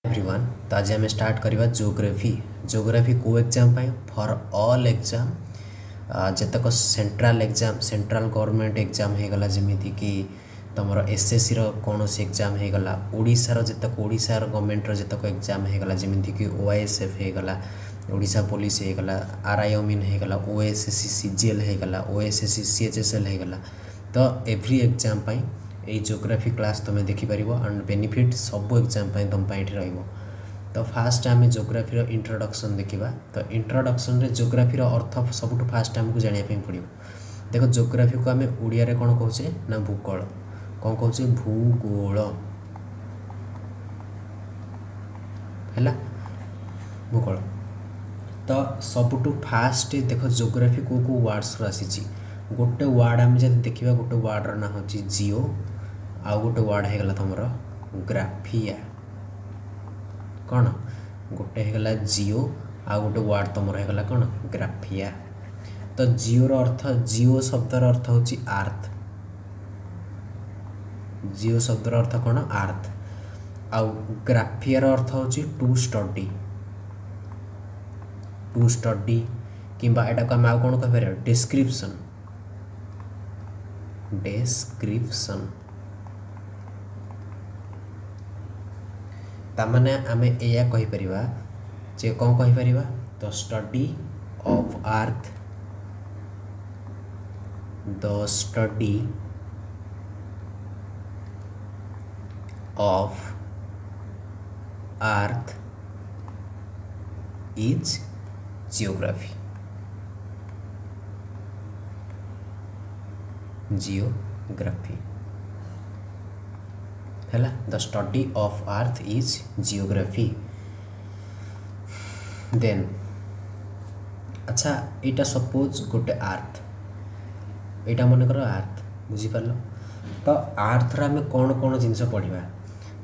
Everyone. तो आज आम स्टार्ट करवा जोग्राफी को एग्जाम फॉर ऑल एग्जाम जितक सेंट्रल गवर्नमेंट एग्जाम होगला जमीती कि तुम एसएससी कौन एग्जाम होगला ओडिशार जितक ओडिशार गवर्नमेंट जितक एग्जाम होगला जमीती कि ओआईएसएफ होगला ओडिशा पुलिस होगला आरआई अमीन होगला ओएसएससी सीजीएल होगला ओएसएससी सीएचएसएल होगला तो एव्री एग्जाम ये जोग्राफी क्लास तुम देखिपर एंड बेनिफिट सब एग्जाम तुम ये रही। तो फास्ट आम जोग्राफी इंट्रोडक्शन देखा। तो इंट्रोडक्शन रे जोग्राफी अर्थ सबुठ फास्ट आमको जानापी पड़ो। देख जोग्राफी को आम ओडिया रे कौन कहे ना भूगोल कौन कहे भूगोल है भूगोल। तो सबुठ फास्ट देख जोग्राफी को वार्ड्स आसी गोटे वार्ड आम जब देखा गोटे वार्डर ना हूँ जिओ आउ गोटे वार्ड होगला तुम ग्राफिया कौन गोटे होगला जिओ आउ गोटे वार्ड तुम होगला कौन ग्राफिया। तो जिओर अर्थ जिओ शब्दर अर्थ हूँ आर्थ जिओ शब्दर अर्थ कौन आर्थ आउ ग्राफियार अर्थ हूँ टू स्टडी किंबा एटा को आम आउ कौन कह डिस्क्रिप्शन तामाने आमे एया कहि परिबा जे कौन कहि परिबा the study of earth the study of earth is geography है the study of earth is geography. Then अच्छा यहाँ सपोज गोटे अर्थ यहाँ मन कर अर्थ बुझीपार। तो अर्थ आम कौन कौन जिनस पढ़ा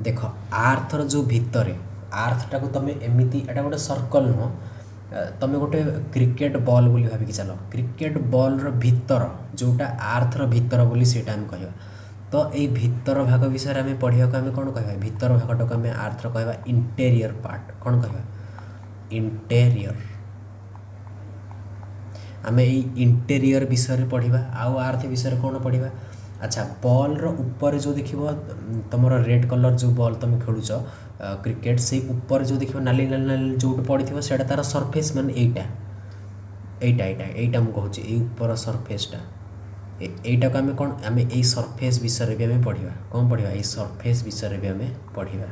देख आर्थर जो भितर आर्थटा को तुम एमती एटा गोटे सर्कल नुह तुम गोटे क्रिकेट बॉल बोली भाविकी चल क्रिकेट बॉल भितर जोटा आर्थर भितर बोली सेटा हम कहवा। तो ये भितर भाग विषय आम पढ़ा को आम कौन कह भितर भागटा को आम आर्थर कहवा इंटेरियर पार्ट कौन कहवा इंटेरियर। आम इंटेरियर विषय पढ़ा आउ अर्थ विषय कौन पढ़ा। अच्छा बॉल ऊपर जो देख तुम रेड कलर जो बॉल तुम खेलुच क्रिकेट से ऊपर जो देख नाली नाली नाली जो पड़ी से तार सरफेस मान यहीटा मुझे कहूँ ऊपर सरफेसटा यहीटा को आम कौन आम यही सरफेस विषय भी आम पढ़ा कौन पढ़ा ये सरफेस विषय भी आम पढ़ा।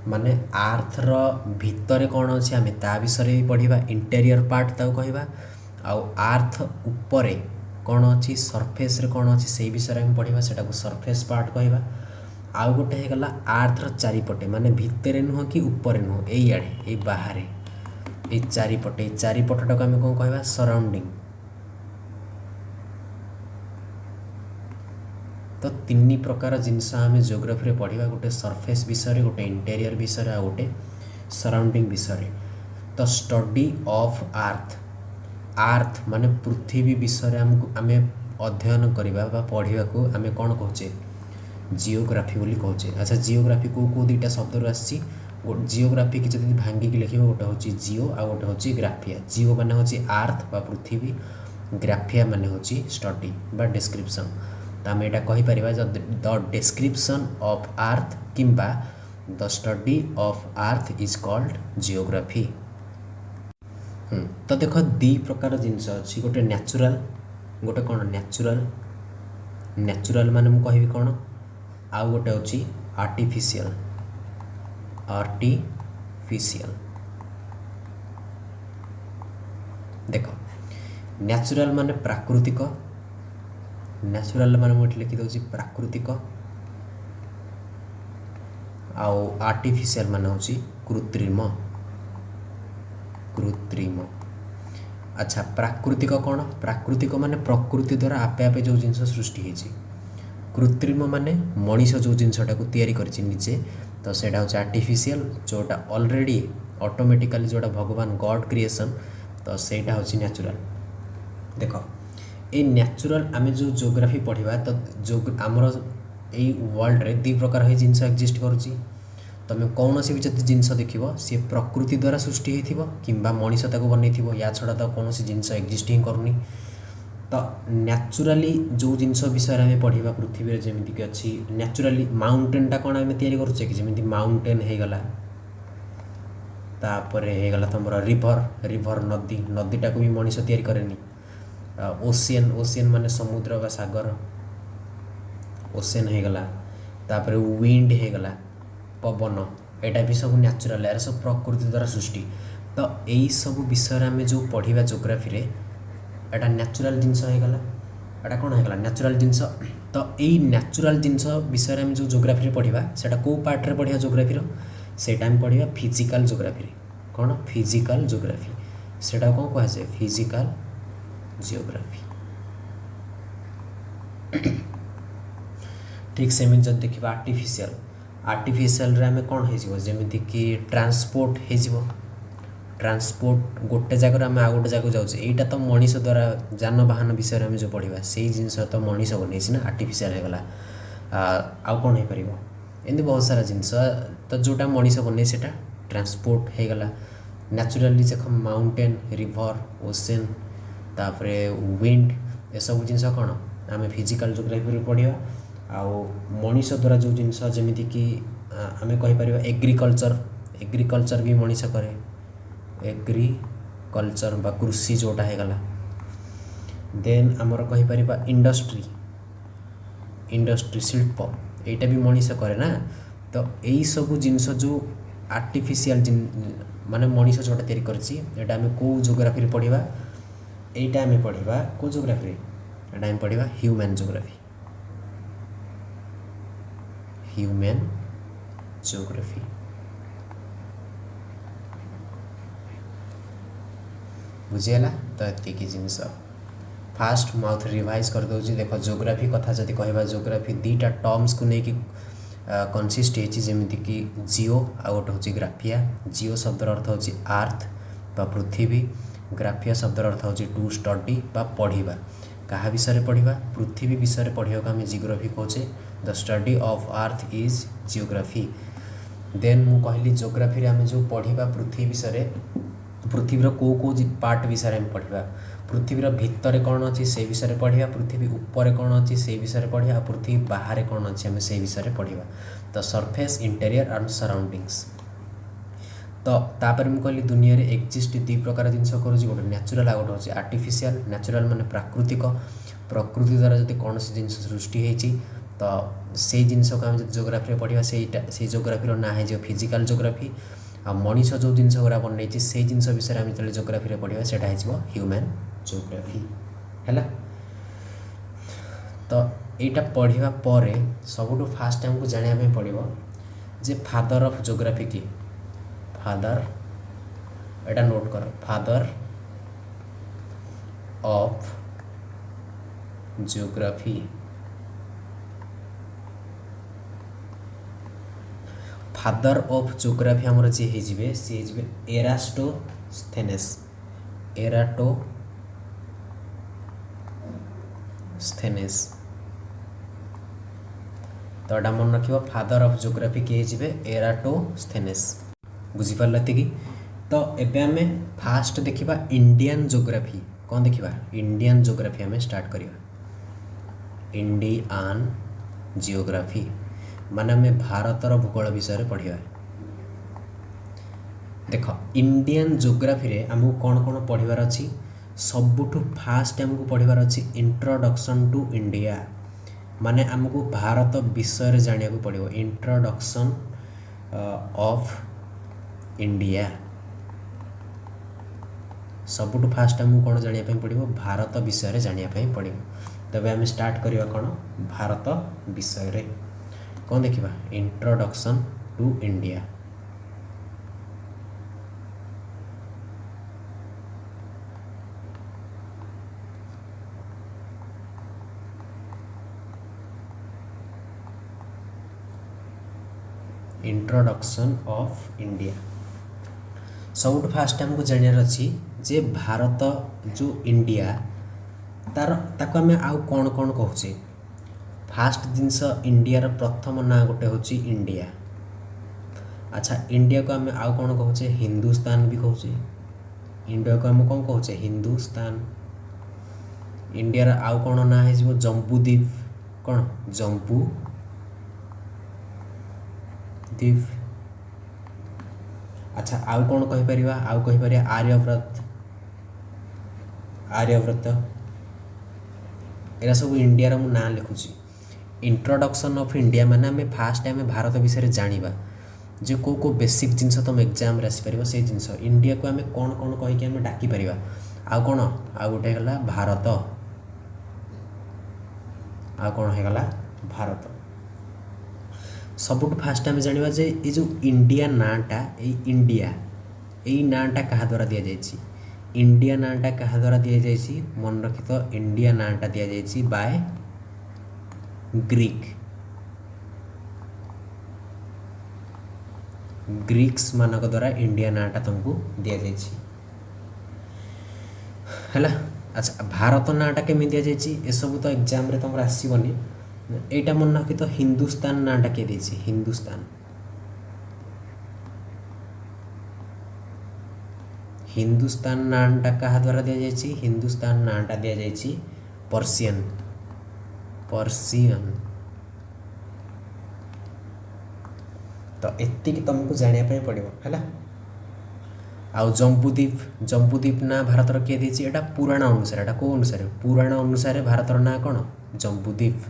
माने आर्थर भितर कौन अच्छे आम ता विषय भी पढ़ा इंटेरियर पार्ट ताको कहवा आउ आर्थ ऊपर कौन अच्छी सरफेस रे कौन अच्छी से विषय में पढ़ा से सरफेस पार्ट कहवा। आउ गोटे होगला आर्थर चारिपटे माने भितर नुह कि ऊपर नुह यही आड़े ये बाहर ये चारिपटटा को आम कौन कहवा सराउंडिंग। तो तीन प्रकार जिनस आम जोग्राफी रे पढ़ा गोटे सरफेस विषय गोटे इंटेरियर विषय आ गोटे सराउंडिंग विषय। तो स्टडी ऑफ अर्थ माने पृथ्वी विषय आमको आम अध्ययन करवा पढ़ा को आम कौन कहे जियोग्राफी बोली कहे। अच्छा जियोग्राफी को दुईटा शब्द आसी जियोग्राफी की जब भांगिक लिखे गोटे हूँ जियो आ गोटे हूँ ग्राफिया। जियो माने हूँ अर्थ बा पृथ्वी ग्राफिया माने हूँ स्टडी बा डिस्क्रिप्शन। तो आम यहाँ कहीपर द डिस्क्रिप्शन ऑफ अर्थ किंबा the study of earth is called geography. तो देख दी प्रकार जिनस अच्छी गोटे नेचुरल गोटे कौन नेचुरल माने मु कहबी कौन आउ गोटे अच्छी आर्टिफिशियल देख नेचुरल माने प्राकृतिक नेचुरल माने मुझे लिखी दूसरी प्राकृतिक आउ आर्टिफिशियल माने हूँ कृत्रिम। अच्छा प्राकृतिक कौन प्राकृतिक माने प्रकृति द्वारा आपे आपे जो जिनस सृष्टि होती कृत्रिम माने मनीष जो जिनसटा को तैयारी करछि निजे। तो सेटा हूँ आर्टिफिशियल जोटा ऑलरेडी ऑटोमेटिकली जोटा भगवान गॉड क्रिएशन। तो सेटा हूँ नेचुरल। देख ये न्याचुराल आम जो जोग्राफी पढ़ा तो जो आमर यही वर्ल्ड रे दी प्रकार है जिनस एक्जिस्ट करुच्ची तुम कौन सी भी जब जिनस देख सी प्रकृति द्वारा सृष्टि होती किंबा मनीष ताको बनई या छड़ा तो कौन जिनस एक्जिस्ट ही करूनी तो न्याचुराली जो जिनस विषय आम पढ़ा पृथ्वी जमीक अच्छी न्याचुराली माउंटेन टा कौन आम तैयारी कि जमी माउंटेन हो गला तापर होगला तुम रिभर रिभर नदी नदीटा को भी मनीष तैयारी करेनि ओशियन ओशियन माने समुद्र बा सागर ओशियन होगला तापर विंड होगला पवन एटा भी सब न्याचुराल यार सब प्रकृति द्वारा सृष्टि तो यही सब विषय आम जो पढ़ा जोग्राफी रे एटा न्याचुराल जिनस होगला एटा कौन होगला न्याचुराल जिनस तो यही न्याचुराल जिनस विषय आम जो जोग्राफी पढ़ा सेटा को पार्ट रे पढ़ा जोग्राफी सेटा आम पढ़ा फिजिकल जोग्राफी कौन फिजिकल जोग्राफी सेटा कौन कहुए फिजिकल जियोग्राफी ठीक सेम जब देखा आर्टिफिशियल आर्टिफिशियल आम कौन होमती कि ट्रांसपोर्ट हो ट्रांसपोर्ट गोटे जगह आम आ गोटे जगह जाऊे यहाँ तो मनीष द्वारा जानवाहन विषय आम जो पढ़ा से जिनस तो मनीष बन आर्टिफिशियल होगला आउ कौन हो पार एमती बहुत सारा जिनस तो जोटा मनीष बन से ट्रांसपोर्ट होगला न्याचुराली देख माउंटेन रिभर ओशन तापर विंड ये सब जिनस कौन आम फिजिकल जोग्राफी पढ़ा आउ मनीष द्वारा जो जिनस जमीक कि आम कहीपर एग्रिकल्चर एग्रिकल्चर भी मनीष करे एग्रिकल्चर बा कृषि जोटा होगला देन आमर कहीपर इंडस्ट्री इंडस्ट्री शिल्प यहाँ भी मनीष करे ना तो यही सब जिनस जो आर्टिफिशियल माने मनीष जोटा तैयारी करछि एटा आम को जोग्राफी पढ़ा यहीटा आम पढ़ा को जोग्राफी एटा आम पढ़ा ह्यूमन जोग्राफी ह्यूमन जोग्राफी बुझीगला तो ये जिनस फास्ट माउथ रिवाइज कर दूसरी देख जोग्राफी कथा जदि कहवा जोग्राफी दीटा टर्म्स को लेकिन कनसीस्ट होती कि जिओ आ गोटे हूँ ग्राफिया जिओ शब्दर अर्थ हूँ आर्थ बा पृथ्वी ग्राफिया शब्दर अर्थ हूँ टू स्टडी बा पढ़ा क्या विषय पढ़ा पृथ्वी विषय पढ़ा को आम जियोग्राफी कहे the study of earth is geography then मु कहली जोग्राफी आम जो पढ़ा पृथ्वी विषय पृथ्वीर को पार्ट विषय आम पढ़ा पृथ्वीर भितर कौन अच्छी से विषय पढ़ा पृथ्वी ऊपर कौन अच्छी से विषय पढ़ा पृथ्वी बाहर कौन अच्छी आम से विषय पढ़ा तो सरफेस इंटेरियर एंड सराउंडिंग्स तो तापर मुझे कहली दुनिया रे एक्जिस्ट दी प्रकार जिन करुँच गोटे न्याचुराल आ गोटे हूँ आर्टिफिशियल न्याचुराल माने प्राकृतिक प्रकृति द्वारा जब कौन जिन सृष्टि होती तो से जिनस को आम जोग्राफी पढ़ा से जोग्राफी ना है फिजिकल जोग्राफी आ मनीष जो जिनस गुरा बनई से जिनस विषय आम जो जोग्राफी पढ़ा से ह्यूमन जोग्राफी है तो यहाँ पढ़ा पर सबुठ फास्ट आमको जाना पड़ो जे फादर ऑफ जोग्राफी किए फादर एटा नोट कर father of geography father of geography आमर जी हे सी एरास्टोस्थेनेस एराटोस्थेनेस तो एटा मन रखियो फादर ऑफ जियोग्राफी किए एराटोस्थेनेस बुझीपार कि तो एबे आम फास्ट देखा इंडियन जोग्राफी कौन देखा इंडियन जोग्राफी आम स्टार्ट करिया इंडियन जियोग्राफी माने आम भारतर भूगोल विषय पढ़ा देख इंडियन जोग्राफी रे आमको कौन कौन पढ़ार अच्छी सबुठु फास्ट आमको पढ़ार अच्छी इंट्रोडक्शन टू इंडिया माने आमको भारत विषय जाना पड़ो इंट्रोडक्शन ऑफ इंडिया सबुठु फास्ट आमको कौन जानापी पड़ो भारत विषय जानापी पड़ो तबे आम स्टार्ट करवा कौन भारत विषय रे कौन देखा introduction to India introduction of India सबुठ फास्ट आमको जानार अच्छी जे भारत जो इंडिया तार ताको आम आउ कौन कौन कहचे फास्ट जिनस इंडिया प्रथम ना गोटे हूँ इंडिया। अच्छा इंडिया को आम आउ कौन कहे हिंदुस्तान भी कहे। इंडिया को आम कौन कहे हिंदुस्तान। इंडिया आउ कौन ना हो जम्बूद्वीप कौन जम्बूद्वीप। अच्छा आउ कौन कहीपर आउ कहीपर आर्यव्रत। आर्यव्रत एरा सब इंडिया मु ना लिखुची। इंट्रोडक्शन ऑफ इंडिया माने आम फास्ट आम भारत विषय जानिबा जे को बेसिक जिनस तुम एग्जाम रे आसीपर से जिनस इंडिया को आम कौन कौन कहीकि आम डाकी परिबा। आउ कौन आउ गोटे है भारत। आउ कौन होगा भारत। सबुठ फास्ट आम जानिबा जे ये जो इंडिया नाटा इंडिया यही नाटा क्या द्वारा दि जाइए। इंडिया नाटा क्या द्वारा दि जाइए मन रखी तो इंडिया नाटा दि जाइए बाय ग्रीक। ग्रीक्स मानक द्वारा इंडिया नाटा तुमको दि जाइए है। अच्छा भारत नाटा केमी दि जाइए ये सब तो एग्जाम रे तुम आसबनी एटा मन रखी तो हिंदुस्तान नाटा किए देछि हिंदुस्तान। हिंदुस्तान नाटा क्या द्वारा दि जाइए हिंदुस्तान नाटा दि जाइए पर्सियन। पर्सियन तो एति तुमको जानापी पड़ो है। आउ जम्बूद्वीप जम्बूद्वीप ना भारतर किए देछि एटा पुराण अनुसार एटा को अनुसार पुराण अनुसार भारतर ना कौन जम्बूद्वीप।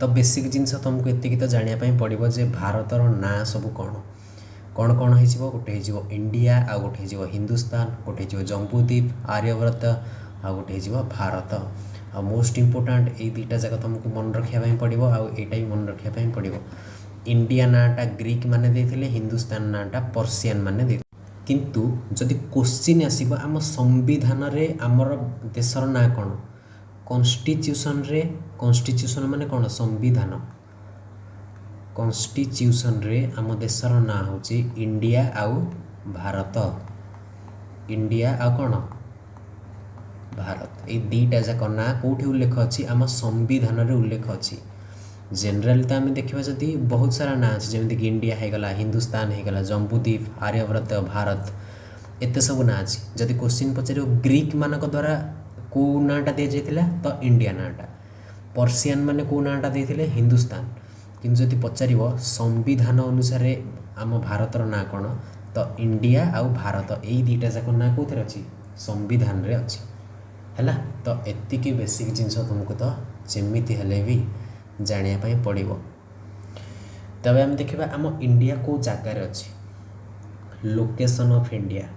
तो बेसिक जिनस तुमको एति तो जानापी पड़ो जे भारतर ना सब कौन कौन कौन हो गोटे हो इंडिया आउ गोटे हो हिंदुस्तान गोटे हो जम्बूद्वीप आर्यव्रत आउ गोटे हो भारत। आ मोस्ट इम्पोर्टाट ये दुईटा जाक तुमको मन रखापी पड़ो आउ एटा भी मन रखापी पड़ो। इंडिया नाटा ग्रीक माने देथिले हिंदुस्तान नाटा पर्सियन माने दे। किंतु जदि क्वेश्चन आसीबो आम संविधान रे आमर देशर ना कौन कॉन्स्टिट्यूशन रे कॉन्स्टिट्यूशन माने कौन संविधान कॉन्स्टिट्यूशन रे आम देशर ना होची इंडिया आउ भारत। इंडिया आउ कौन भारत ये दुईटा जाक ना कौटी उल्लेख अच्छी आम संविधान रे उल्लेख अच्छी। जनरल तो आम देखा जदि बहुत सारा ना अच्छे जमीक इंडिया होगला हिंदुस्तान होगला जम्बूद्वीप आर्यव्रत भारत एत सब ना अच्छी। जदि क्वेश्चन पचार ग्रीक मानक द्वारा कौ नाटा दि जाइए तो इंडिया नाटा पर्सियन माने कौ नाटा देते हिंदुस्तान। किंतु जदि पचार संविधान अनुसार आम भारतर ना कौन तो इंडिया आउ भारत यही दुईटा जाक ना कौन अच्छी संविधान रे अच्छी है। तो एतिकी बेसिक जिनस तुमको तो जमीती हेले भी जानापी पड़ो। तबे आम देखा आम इंडिया को जगार अच्छी location of India.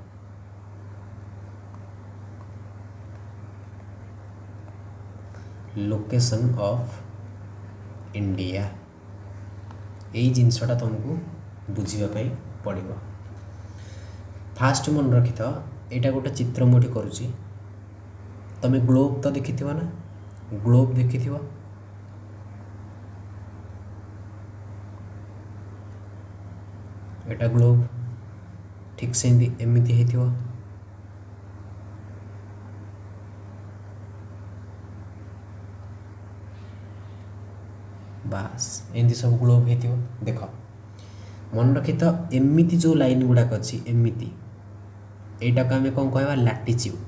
Location of India यही जिनसटा तुमको बुझापी पड़ो। फास्ट मन रखी था यहाँ गोटे चित्र मुझे करुँची तुम ग्लोब तो देखी ना ग्लोब देखी एटा ग्लोब ठीक से एमती हो बास एमती सब ग्लोब हो देख मन रखी तो एमती जो लाइन गुड़ाक अच्छी एमती यटा को आम कौन कह लाटिच्यूड।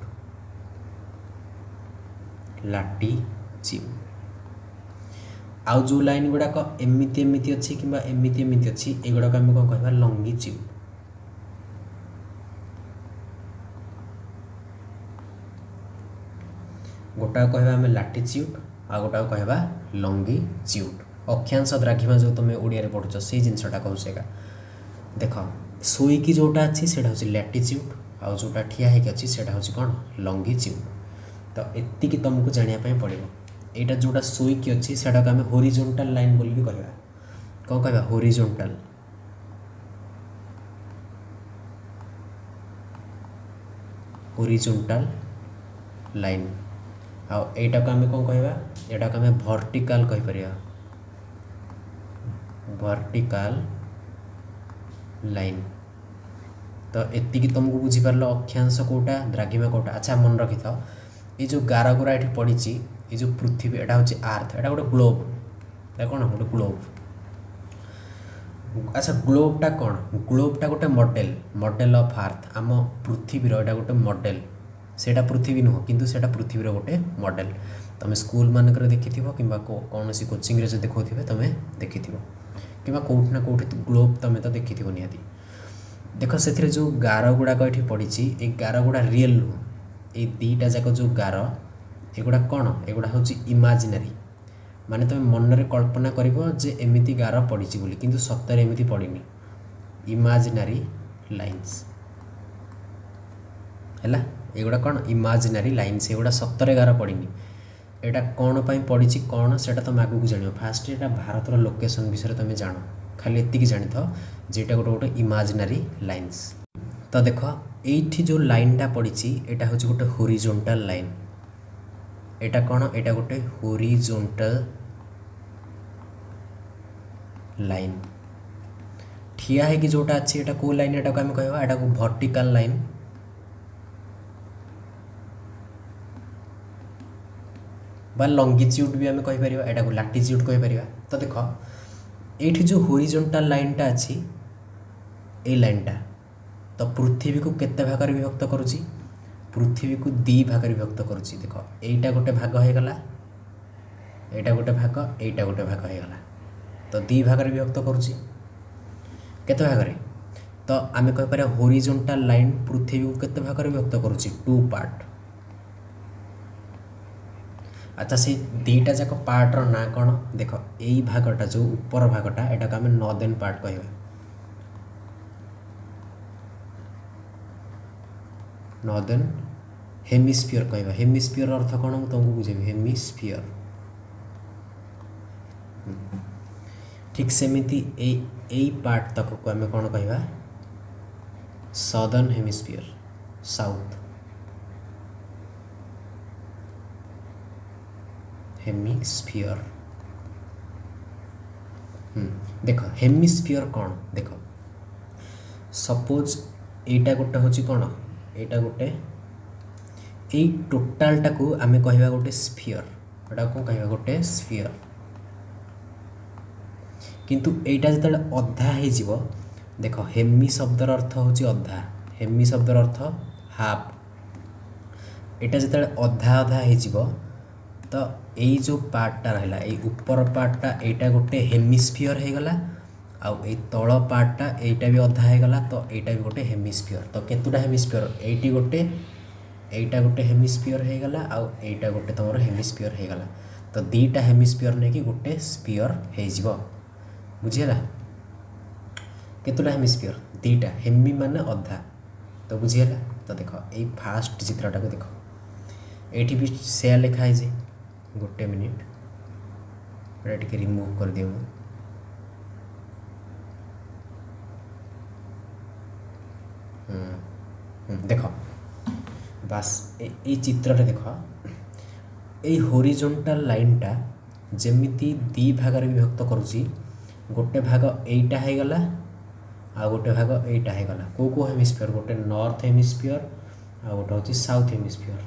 लाटिच्यूड आउ जो लाइन गुड़ाक एमती एमती अच्छी कि एमती एमती अच्छी एगुड़ाक आम कौन कह लंगिच्यूड। गोटा कह लाटिच्यूड आ गोटा कह लंगिच्यूड। अक्षांश द्राघिमा जो तुम ओडिया रे पढ़ुच से जिनसटा कहूँ देख शोईकी जोटा अच्छी से लैटिच्यूड आउ जोटा ठिया होगी अच्छी से कौन लंगिच्यूड। तो एतिकी तुमको जानापी पड़ो यहाँ जोटा शोईकी अच्छी से आम होरिजोंटाल लाइन बोली भी कहवा कौन कहवा होरिजोंटाल। होरिजोंटाल लाइन आउ एटा को आम कौन कहवा यहाँ को आम वर्टिकल कहीपर वर्टिकल लाइन। तो एतिकी तुमको बुझीपार अक्षांश कोटा द्राघिमा कोटा। अच्छा मन रखी था ये जो गार गुरा ये पड़ी ये जो पृथ्वी एटा हूँ आर्थ एटा गोटे ग्लोब कौन गोटे ग्लोब। अच्छा ग्लोबटा कौन, ग्लोबटा गोटे मॉडल, मॉडल ऑफ अर्थ, आम पृथ्वीर एटा गोटे मॉडल, सेटा पृथ्वी नुह किंतु सेटा पृथ्वीर गोटे मॉडल। तुम स्कूल मानक देखि कि कौन सी कोचिंग जो देखो तुम देखि कि कौट ना कौट ग्लोब तुम तो देखि निहाती। देख से जो गार गुड़ाक ये पड़ी, ये गार गुड़ा रियल नुह, ये दीटा जाक जो गार एगुड़ा कौन, एगुड़ा हूँ इमाजिनारी, माने तुम मनरे कल्पना कर एमती गार पड़ी बोली किंतु सत्तर एमती पड़नी, इमाजिनारी लाइन्स है। एगुड़ा कौन इमाजिनारी लाइन्स, एगुड़ा सत्तर गार पड़नी। एटा कौन पाई पड़ी कौन से तुम आगू जान, फास्ट एटा भारतर लोकेशन विषय तुम जान, खाली एति जानी था जेटा गोटे गोटे इमाजिनारी लाइन्स। तो देख ये जो लाइनटा पड़ी एटा हूँ गोटे हॉरिजॉन्टल लाइन, एटा कौन, एटा गोटे हॉरिजॉन्टल लाइन। ठिया है कि जोटा अच्छी एटा को लाइन, एटा को आम कहवा एटा को वर्टिकल लाइन, बा लंगिट्यूड भी आम कहीपर, एटा को लैटिट्यूड कहीपर। तो देख ये जो हॉरिजॉन्टल लाइनटा अच्छी, ये लाइनटा तो पृथ्वी को केते भाग विभक्त करुच्ची, पृथ्वी को दी भाग विभक्त करुच्ची। देख एटा गोटे भाग हो गला, एटा गोटे भाग, एटा गोटे भाग हो गला, तो दी भाग विभक्त करुच्ची केते भाग रे, तो आम कहीपर हॉरिजॉन्टल लाइन पृथ्वी को केते भाग विभक्त करुच्ची, 2 पार्ट। अच्छा से दीटा जाक पार्टर ना कौन, देख यही भागटा जो ऊपर भागटा एटा को आम नॉर्दर्न पार्ट कहवा, नॉर्दर्न हेमिस्फीयर कहवा। हेमिस्फीयर अर्थ कौन मुझे तुमको बुझेबी, हेमिस्फीयर ठीक सेमिति यही पार्ट तक को आम कौन कहवा, सदर्न हेमिस्फीयर, साउथ हेमिस्फीयर। देख हेमिस्फीयर कौन, देख सपोज एटा गोटे हूँ कौन, एटा गोटे यही टोटालटा को आम कहवा गोटे स्फीयर, एटा कौन कहवा गोटे स्फीयर। किंतु एटा जिते अधा हो, देख हेमी शब्दर अर्थ हूँ अधा, हेमी शब्दर अर्थ हाफ, एटा जिते अधा अधा हो तो यही जो पार्टटा रहा ये ऊपर पार्टटा एटा गोटे हेमिस्फीयर हो गला, आउ ये तल पार्टटा एटा भी अधा हो गला, तो एटा भी गोटे हेमिस्फीयर। तो केतुटा हेमिस्फीयर, एटी गोटे, एटा गोटे हेमिस्फीयर हो गला, आउ एटा गोटे तुम हेमिस्फीयर हो गला, तो दीटा हेमिस्फीयर नहीं कि गोटे स्फीयर हो, बुझीगला। केतुटा हेमिस्फीयर, दीटा, हेमी माने अधा, तो बुझीगला। तो देख ये फास्ट चित्रटा को देख, ये भी से लिखाई, गोटे मिनिट टे रिमूव कर दियो। देख बास ये चित्रटा देख, ये हॉरिजॉन्टल लाइनटा जेमिति दी भाग विभक्त करुच्ची, गोटे भाग एटा हो गला, आ गोटे भाग एटा हो गला, को हेमिस्फीयर, गोटे नॉर्थ हेमिस्फीयर आ गोटे हूँ साउथ हेमिस्फीयर।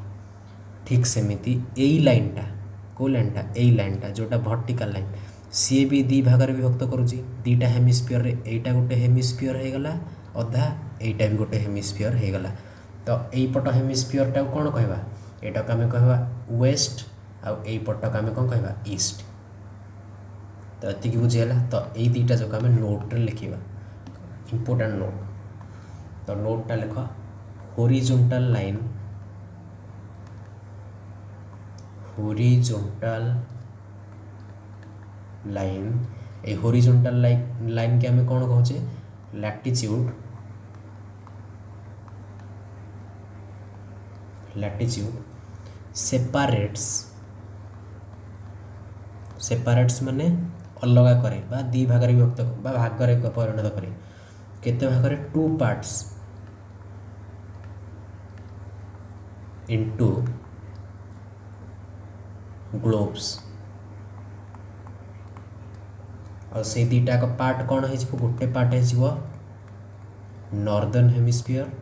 ठीक सेमिति यही लाइनटा को लाइनटा, यही लाइनटा जोटा वर्टिकल लाइन, सी भी दी भाग विभक्त करुच्ची, दीटा हेमिस्फीयर, एटा गोटे हेमिस्फीयर हो गला अधा, एटा भी गोटे हेमिस्फीयर हो गला। तो यही पट हेमिस्फीयरटा कौन कहवा, एटा को आम कहवा वेस्ट, आउ यही पटक आम कौन कहवा ईस्ट। तो ये बुझीगला। तो यही दुईटा जो आम नोट लिखा, इंपोर्टेंट नोट। तो नोटटा लिख हॉरिजॉन्टल लाइन, हॉरिजॉन्टल लाइन, ए हॉरिजॉन्टल लाइन के आम कौन कहचे, लैटिट्यूड, लैटिट्यूड सेपारेट्स, सेपारेट्स माने अलगा करे बा दी भाग विभक्त बा भाग परिणत करे, केते भाग 2 पार्ट्स इनटू ग्लोब्स। और से दीटा का पार्ट कौन हो, गोटे पार्ट हो नॉर्दर्न हेमिस्फीयर,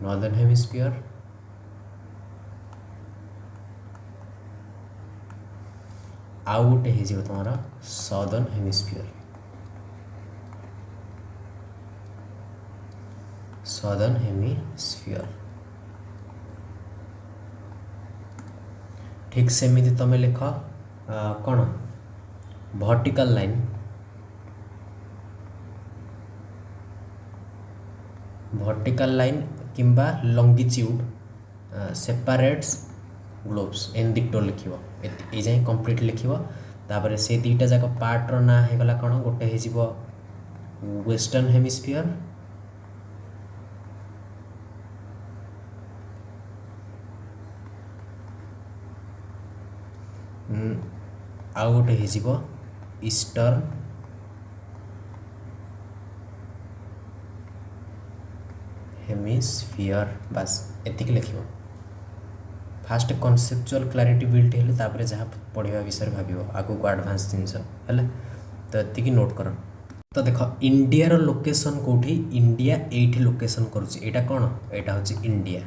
नॉर्दर्न हेमिस्फीयर आउ गोटे हो तुम सदर्न हेमिस्फीयर सदर्न हेमिस्फीयर ठीक सेमिति तुम लिख कौन वर्टिकल लाइन किंबा लंगिट्यूड सेपरेट्स ग्लोब्स एन दिटो लिख ये जाए कंप्लीट लिख तापर से दुईटा जाक पार्टर ना होगला कौन गोटे हो वेस्टर्न हेमिस्फीयर आउ गोटे हो ईस्टर्न हेमिस्फीयर बस एतिक लिख फास्ट कनसेप्चुअल क्लारिटी बिल्ड हेले तापर जहाँ पढ़ा विषय भाव आगू को एडवांस जिनस है तो ये नोट कर तो देख इंडिया लोकेशन कौटी इंडिया एठी लोकेशन करुच्ची एटा कौन एटा हूँ इंडिया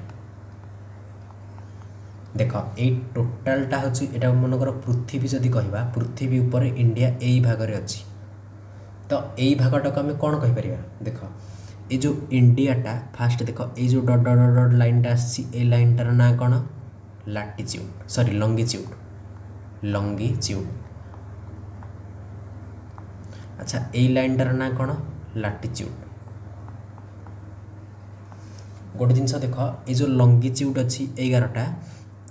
देख ये टोटालटा हूँ यहाँ मनकर पृथ्वी जदि कहवा पृथ्वी उपर इंडिया यही भागरे अच्छी तो यही भागटा को आम कौन कहीपर देख ये जो इंडियाटा फास्ट देख ये जो डट डट डट लाइनटा आसी लाइनटार ना कौन लाटिट्यूड सॉरी लंगिट्यूड अच्छा ये लाइनटार ना कौन लाटिट्यूड गोटे जिनस देख ये जो लंगिट्यूड अच्छी 11टा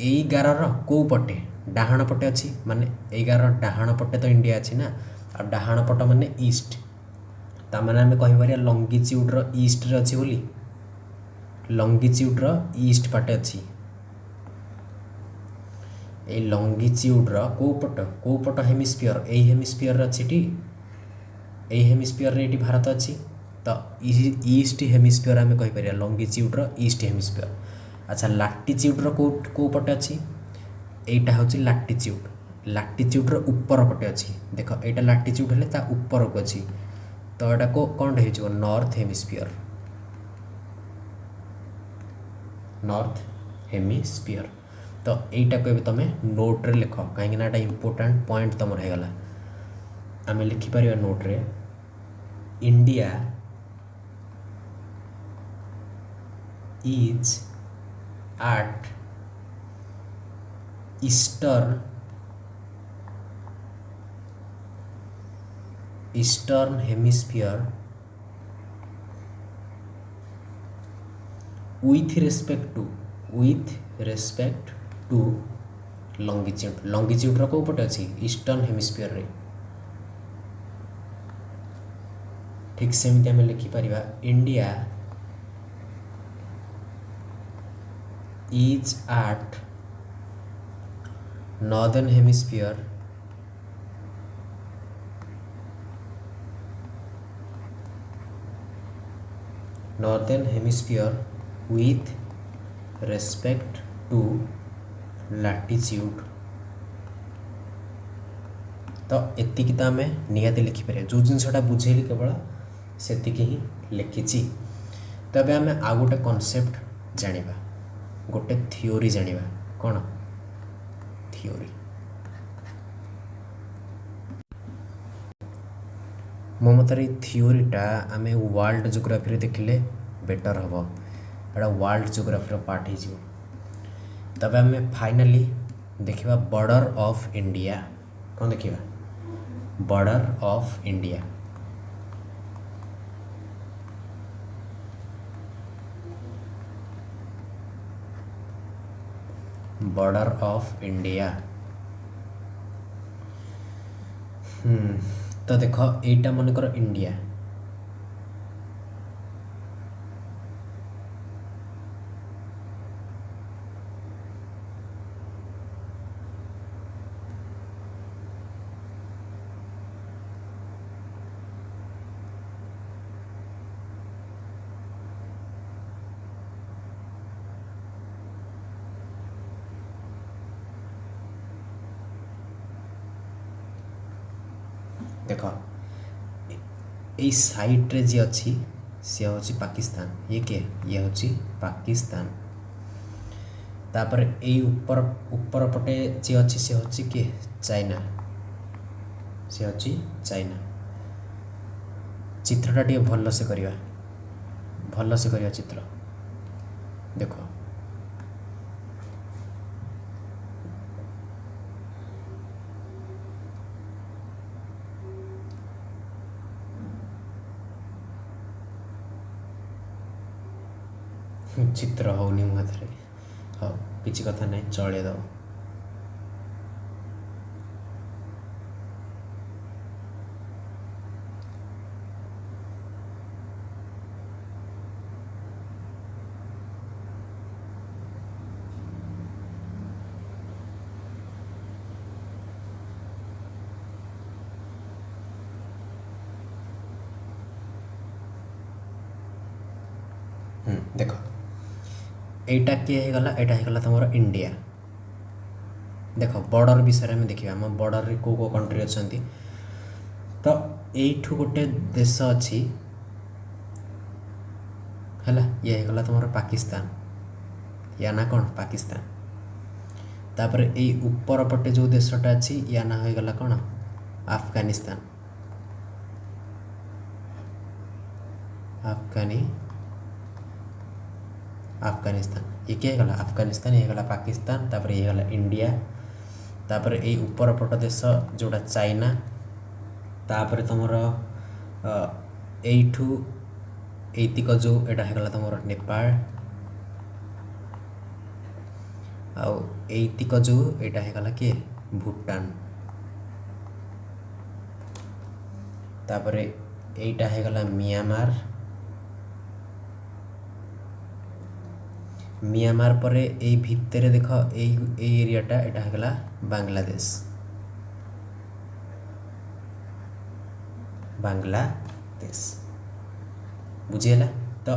11 कौ पटे डाहाण पटे अच्छी माने 11 डाहाण पटे तो इंडिया अच्छी ना आ डाहाण पट माने ईस्ट ता माने आम कहीपर लंगिट्यूड्र ईस्ट्रे अच्छी बोली लंगिट्यूड्र ईस्ट पाटे अच्छी ये लंगिट्यूड्र कौ पट हेमिस्फीयर यही हेमिस्फीयर अच्छी यही हेमिस्फीयर रे भारत अच्छी तो ईस्ट हेमिस्फीयर आम कहीपर लंगिट्यूड्र ईस्ट हेमिस्फीयर अच्छा लाटिट्यूड्र कौ पटे अच्छी एटा हूँ लाटिट्यूड्र ऊपर पटे अच्छी देख एटा लाटिट्यूड हेले ता ऊपर को अच्छी तो यहाँ को कौन हो नॉर्थ हेमिस्फीयर तो यहीटा को तुम नोट रे लिख कहीं इम्पोर्टाट पॉइंट तुम होगा आम लिखिपर नोट रे India is at eastern hemisphere with respect to longitude रो पटे अच्छी ईस्टर्न हेमिस्फीयर रे ठीक सेमती आम लिखिपर India is at northern hemisphere with respect to latitude तो एतिकी तो आम निहाती लिखिपर जो जिनसा बुझेली केवल से ही लिखी तब आम आउ गोटे कॉन्सेप्ट जानिबा गोटे थियोरी जानिबा कौन थियोरी मो मत थियोरीटा आम वर्ल्ड जियोग्राफी देखिले बेटर हम एटा वर्ल्ड जियोग्राफी पार्ट हो तब आम फाइनाली देखिबा बॉर्डर ऑफ इंडिया कौन देखिबा border of India border of India तो देख एटा मनकर इंडिया देख ये साइड रे जी अच्छी सी हूँ पाकिस्तान ये किए ये हूँ पाकिस्तान तापर ये ऊपर ऊपर पटे जी अच्छी सी हूँ किए चाइना सी अच्छी चाइना। चित्रटा टे भल से करवा, भल से करवा चित्र। देख चित्र होनी मो हाथ में। हाँ किसी कथा नहीं, चलिए दब। देख एटा किए गला, एटा हो गला तुम इंडिया। देख बॉर्डर विषय में देखिए, आम बॉर्डर रे को कंट्री अच्छा, तो यू गोटे देश अच्छी है, ये गला तुम पाकिस्तान, या ना कौन पाकिस्तान। तापर ये ऊपर पटे जो देशटा अच्छी या ना हो गला कौन अफगानिस्तान, अफगानिस्तान। ये क्या गला अफगानिस्तान, ये गला पाकिस्तान, तापर ये गला इंडिया। तापर ये ऊपर पट देश जोड़ा चाइना। तापर तुमर एठू एतिक जो एटा है गला तुमर नेपाल। आउ एतिक जो एटा है गला के भूटान। तापर एटा है गला म्यांमार। म्यांमार पर ए भितर देख ए एरियाटा एटा है गला बांग्लादेश, बांग्लादेश बुझीगला। तो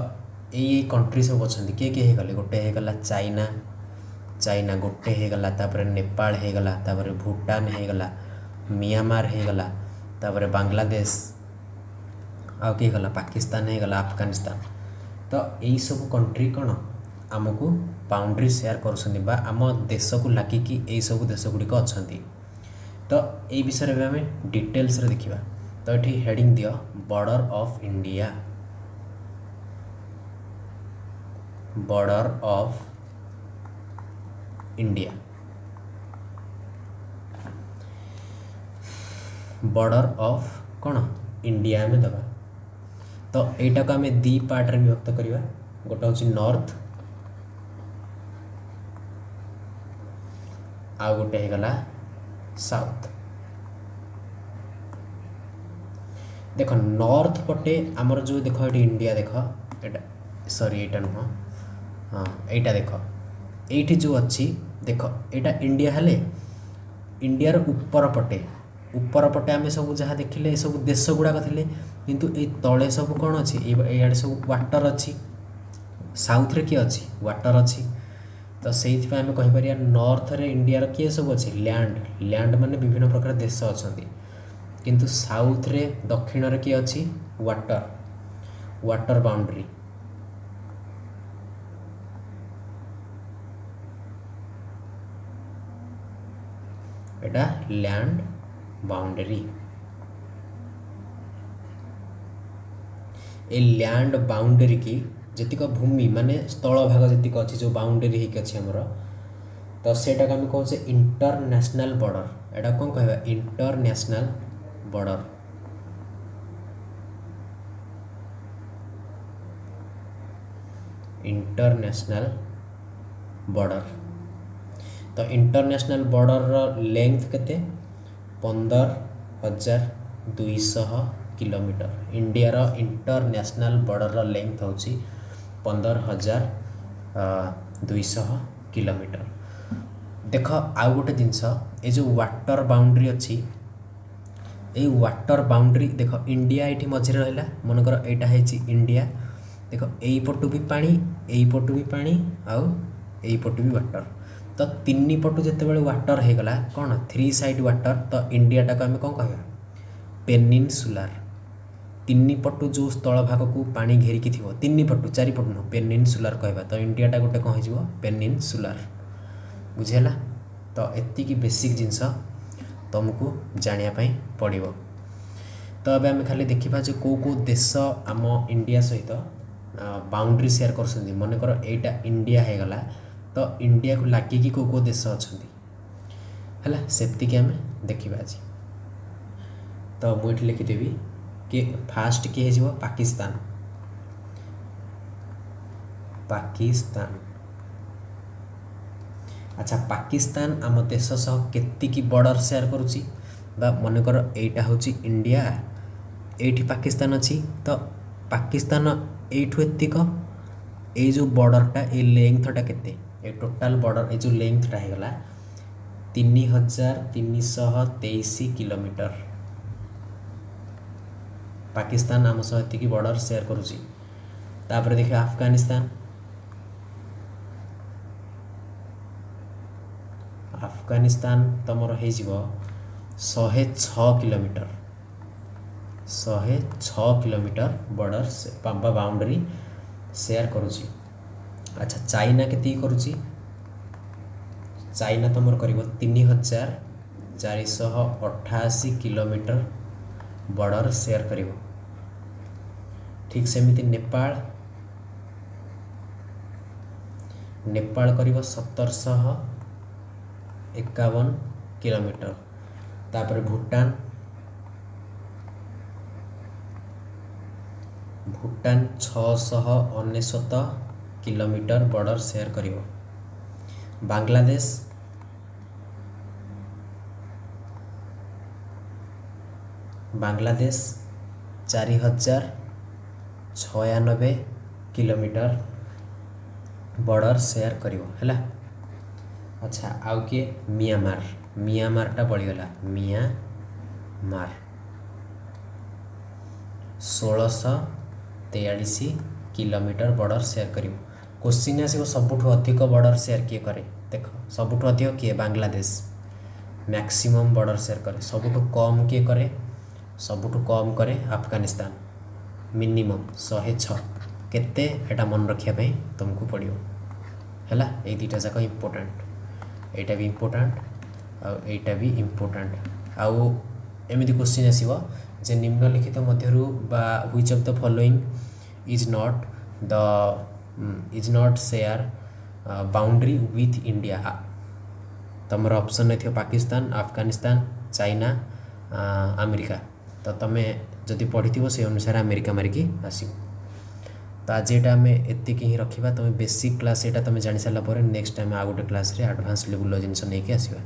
ये कंट्री सब अच्छा किए किए गले, गोटे है गला चाइना, चाइना गोटे है गला, तापर नेपाल है गला, तापर भूटान है गला, म्यांमार है गला, तापर बांग्लादेश, आउ किए गला पाकिस्तान है गला, अफगानिस्तान। तो यही सब कंट्री कौन आमको बाउंड्री शेयर कर आम देश को लागिकी यही सब देश गुड़िक अच्छा। तो ये विषय में आम डिटेल्स रे देखा। तो ये हेडिंग दियो border of India, border of India, border of कौन इंडिया में दबा। तो यटा को आम दी पार्ट रे विभक्त करवा, गोटे हूँ नॉर्थ, आउ गोटे है गला साउथ। देख नॉर्थ पटे आमर जो देख ये इंडिया, देख एटा सॉरी एटा नुह, हाँ एटा देख ये जो अच्छी, देख एटा इंडिया हेले इंडियार ऊपर पटे आम सब जहाँ देखिले सब देश गुड़ाक थे, किंतु ये तले सब कौन अच्छी, ये सब वाटर अच्छी, साउथ रे किए अच्छी वाटर अच्छी। तो से आम कहीपर नॉर्थ रे इंडिया किए सब अच्छी लैंड, लैंड माने विभिन्न प्रकार देश अच्छा, किंतु साउथ रे दक्षिण रे किए अच्छी water, water boundary. Etah land boundary. A land boundary की जीक भूमि माने स्थल भाग जीक अच्छी जो बाउंड्री होकर अच्छी आमर, तो सेटा आम कहे इंटरनेशनल बॉर्डर। एटा कौन कहवा इंटरनेशनल बॉर्डर, इंटरनेशनल बॉर्डर। तो इंटरनेशनल बॉर्डर लेंथ केते 15,200 किलोमीटर। इंडियार इंटरनेशनल बॉर्डर लेंथ हूँ 15,200 किलोमीटर। देख आउ गोटे जिनस ये जो वाटर बाउंड्री अच्छी, ये वाटर बाउंड्री देख इंडिया ये मझे रहा, मनकर यहाँ है इंडिया। देख यही पटू भी पानी, यही पटू भी पानी, आउ यही पटू भी वाटर। तो तीन पटू जिते बड़े वाटर हो गला कौन 3 साइड वाटर, तो इंडियाटा को आम कौन कह पेनिनसुलार। तीन पटू जो स्थल भाग को पानी घेरिकी थी, तीन पटू 4 पटू नुह पेनिनसुलार कहवा। तो इंडियाटा गोटे कौन हो पेनिनसुलार, बुझेला। तो एतिकी बेसिक जिनस। तुमको जानापी पड़ो। तो अब आम खाली देखा जो कौ देश आम इंडिया सहित बाउंड्री शेयर कर मनकर एटा इंडिया हो गला तो इंडिया को लगिकी कौ देश अच्छा है सेतिक आम देखा आज। तो मुझे लिखिदेवी कि फास्ट किए हो पाकिस्तान। पाकिस्तान अच्छा पाकिस्तान आम देश सह केतिकी बॉर्डर शेयर करुच्ची मनकर एटा हूँ इंडिया एठी पाकिस्तान अच्छी तो पाकिस्तान एठू एतिक ये जो बॉर्डरटा ये लेंथटा केते ये टोटाल बॉर्डर ये जो लेंथटा होगला 3323 किलोमीटर पाकिस्तान आम सह एतिकी बॉर्डर शेयर करुच्ची। तापर देखिए अफगानिस्तान अफगानिस्तान तुमर हो 106 kilometre 106 kilometre border boundary share करुच्ची। अच्छा चाइना के करुच्ची चाइना तुमर कर 3488 किलोमीटर बॉर्डर शेयर कर। ठीक सेमिति नेपाल नेपाल कर 1751 किलोमीटर। तापर Bhutan Bhutan 699 kilometre border share करिवो। Bangladesh Bangladesh 4096 kilometre border share करिवो हैला। अच्छा आउ किए म्यांमार म्यांमारटा बढ़ीगला म्यांमार 1643 किलोमीटर बॉर्डर शेयर करिवो। क्वेश्चन आसो सबुठु अधिक बॉर्डर शेयर किए करे देख सबुठु अधिक किए बांग्लादेश मैक्सिमम बॉर्डर शेयर करे सबुठु कम किए करे सबुठु कम करे अफगानिस्तान मिनिमम 106 केते एटा मन रखिया तुमको पड़ो है ये दुटा जाक इम्पोर्टाट एटा भी इम्पोर्टाट आईटा भी इम्पोर्टाट आउ एमती क्वेश्चन आसो जे निम्नलिखित मध्यरु बा which of the following is not share boundary with India. तुम ऑप्शन नहीं पाकिस्तान अफगानिस्तान चाइना अमेरिका तो तुम्हें जदि पढ़ी से अनुसार अमेरिका मारिकी आसो। तो आज ये आम एतिक ही रखा तुम बेसिक क्लास यहाँ तुम जानी सारापर नेक्स्ट टाइम आ गोटे क्लास एडवांस लेवल जिन नहीं आसवा।